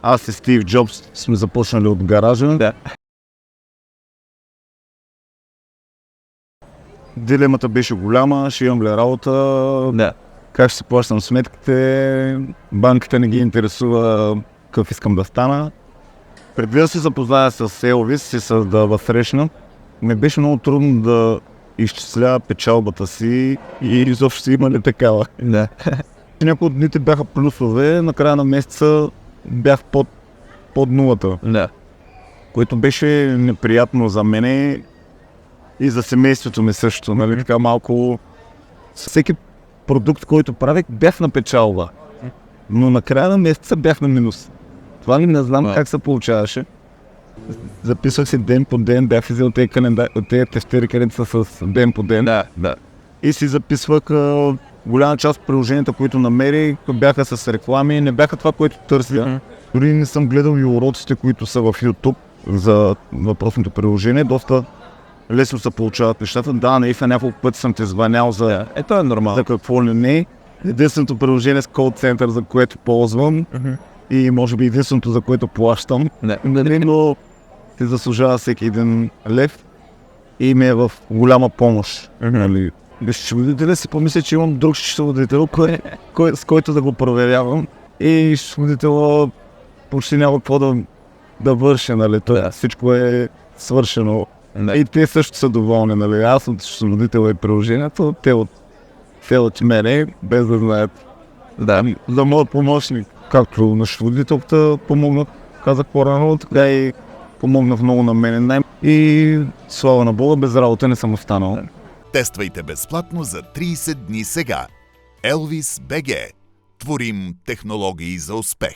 Аз и Стив Джобс сме започнали от гаража. Да. Дилемата беше голяма, ще имам ли работа, Да. как ще си плащам сметките, банката не ги интересува какъв искам да стана. Преди да се запозная с Елвис и да възсрещна, ми беше много трудно да изчисля печалбата си и изобщо си има ли такава. Да. Някои от дните бяха плюсове, на края на месеца бях под нулата, Да. което беше неприятно за мене и за семейството ми също. Нали? Така малко всеки продукт, който правих, бях на печалба, но на края на месеца бях на минус. Това не знам как се получаваше. Записвах си ден по ден, бях взел тези тефтери, където са с ден по ден. Да, да. И си записвах голяма част от приложенията, които намерих, бяха с реклами, не бяха това, което търся. Дори не съм гледал и уроците, които са в YouTube за въпросното приложение. Доста лесно се получават нещата. Да, наистина няколко пъти съм те звънял за Ето е нормално. за какво ли не. Единственото приложение с call center, за което ползвам и може би единственото, за което плащам. Да. Но се заслужава всеки един лев и ми е в голяма помощ. Нали. Счетоводителя си помисля, че имам друг счетоводител, с който да го проверявам. И счетоводителя почти няма какво да върши, нали. Всичко е свършено. Да. И те също са доволни, нали. Аз от счетоводителя и приложението, те от мене, без да знаят. Да. За моят помощник, както на счетоводителката помогнах, казах по-рано, така и помогнах много на мене. И слава на Бога, без работа не съм останал. Тествайте безплатно за 30 дни сега. Elvis BG. Творим технологии за успех.